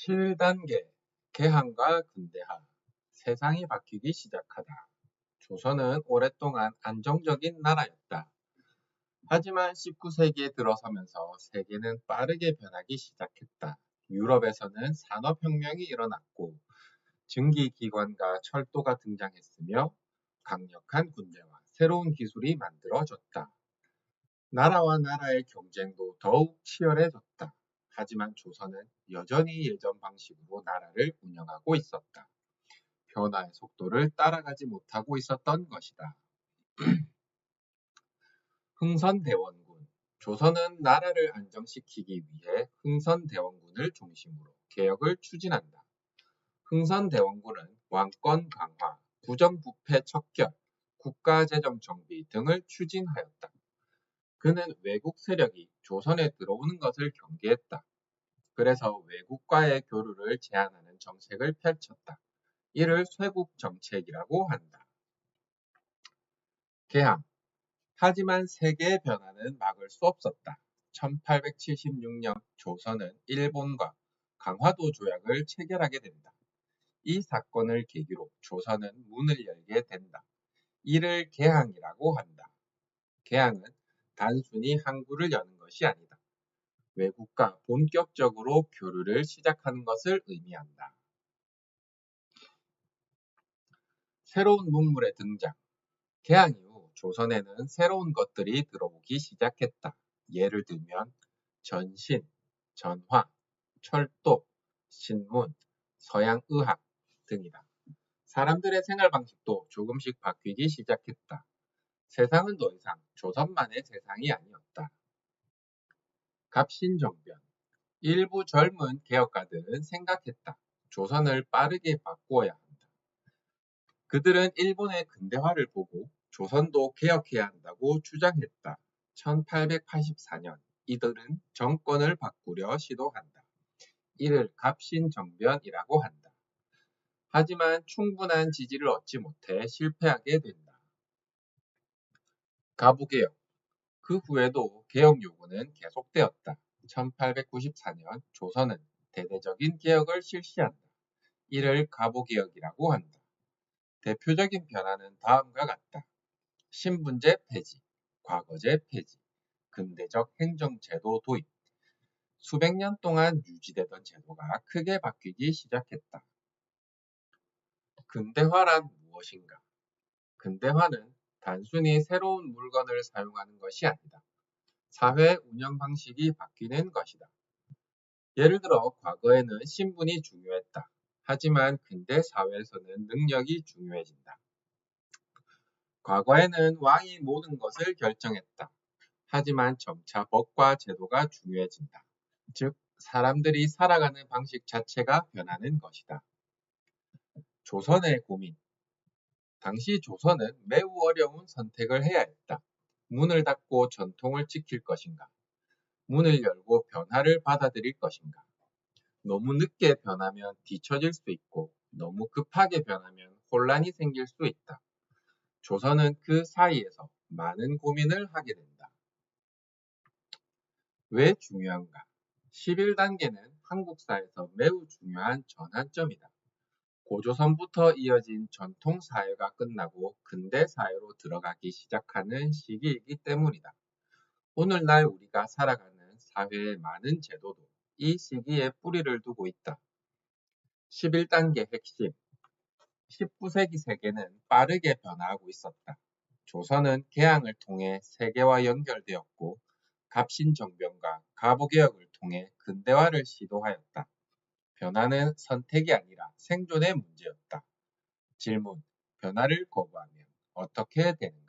7단계 개항과 근대화 세상이 바뀌기 시작하다. 조선은 오랫동안 안정적인 나라였다. 하지만 19세기에 들어서면서 세계는 빠르게 변하기 시작했다. 유럽에서는 산업혁명이 일어났고 증기기관과 철도가 등장했으며 강력한 군대와 새로운 기술이 만들어졌다. 나라와 나라의 경쟁도 더욱 치열해졌다. 하지만 조선은 여전히 예전 방식으로 나라를 운영하고 있었다. 변화의 속도를 따라가지 못하고 있었던 것이다. 흥선대원군. 조선은 나라를 안정시키기 위해 흥선대원군을 중심으로 개혁을 추진한다. 흥선대원군은 왕권 강화, 부정부패 척결, 국가재정 정비 등을 추진하였다. 그는 외국 세력이 조선에 들어오는 것을 경계했다. 그래서 외국과의 교류를 제한하는 정책을 펼쳤다. 이를 쇄국 정책이라고 한다. 개항. 하지만 세계의 변화는 막을 수 없었다. 1876년 조선은 일본과 강화도 조약을 체결하게 된다. 이 사건을 계기로 조선은 문을 열게 된다. 이를 개항이라고 한다. 개항은 단순히 항구를 여는 것이 아니다. 외국과 본격적으로 교류를 시작하는 것을 의미한다. 새로운 문물의 등장. 개항 이후 조선에는 새로운 것들이 들어오기 시작했다. 예를 들면 전신, 전화, 철도, 신문, 서양의학 등이다. 사람들의 생활 방식도 조금씩 바뀌기 시작했다. 세상은 더 이상 조선만의 세상이 아니었다. 갑신정변. 일부 젊은 개혁가들은 생각했다. 조선을 빠르게 바꾸어야 한다. 그들은 일본의 근대화를 보고 조선도 개혁해야 한다고 주장했다. 1884년 이들은 정권을 바꾸려 시도한다. 이를 갑신정변이라고 한다. 하지만 충분한 지지를 얻지 못해 실패하게 된다. 가부개혁. 그 후에도 개혁 요구는 계속되었다. 1894년 조선은 대대적인 개혁을 실시한다. 이를 가부개혁이라고 한다. 대표적인 변화는 다음과 같다. 신분제 폐지, 과거제 폐지, 근대적 행정제도 도입. 수백 년 동안 유지되던 제도가 크게 바뀌기 시작했다. 근대화란 무엇인가? 근대화는 단순히 새로운 물건을 사용하는 것이 아니다. 사회 운영 방식이 바뀌는 것이다. 예를 들어 과거에는 신분이 중요했다. 하지만 근대 사회에서는 능력이 중요해진다. 과거에는 왕이 모든 것을 결정했다. 하지만 점차 법과 제도가 중요해진다. 즉, 사람들이 살아가는 방식 자체가 변하는 것이다. 조선의 고민. 당시 조선은 매우 어려운 선택을 해야 했다. 문을 닫고 전통을 지킬 것인가? 문을 열고 변화를 받아들일 것인가? 너무 늦게 변하면 뒤처질 수 있고 너무 급하게 변하면 혼란이 생길 수 있다. 조선은 그 사이에서 많은 고민을 하게 된다. 왜 중요한가? 11단계는 한국사에서 매우 중요한 전환점이다. 고조선부터 이어진 전통 사회가 끝나고 근대 사회로 들어가기 시작하는 시기이기 때문이다. 오늘날 우리가 살아가는 사회의 많은 제도도 이 시기에 뿌리를 두고 있다. 11단계 핵심. 19세기 세계는 빠르게 변화하고 있었다. 조선은 개항을 통해 세계와 연결되었고 갑신정변과 가부개혁을 통해 근대화를 시도하였다. 변화는 선택이 아니라 생존의 문제였다. 질문. 변화를 거부하면 어떻게 되는가?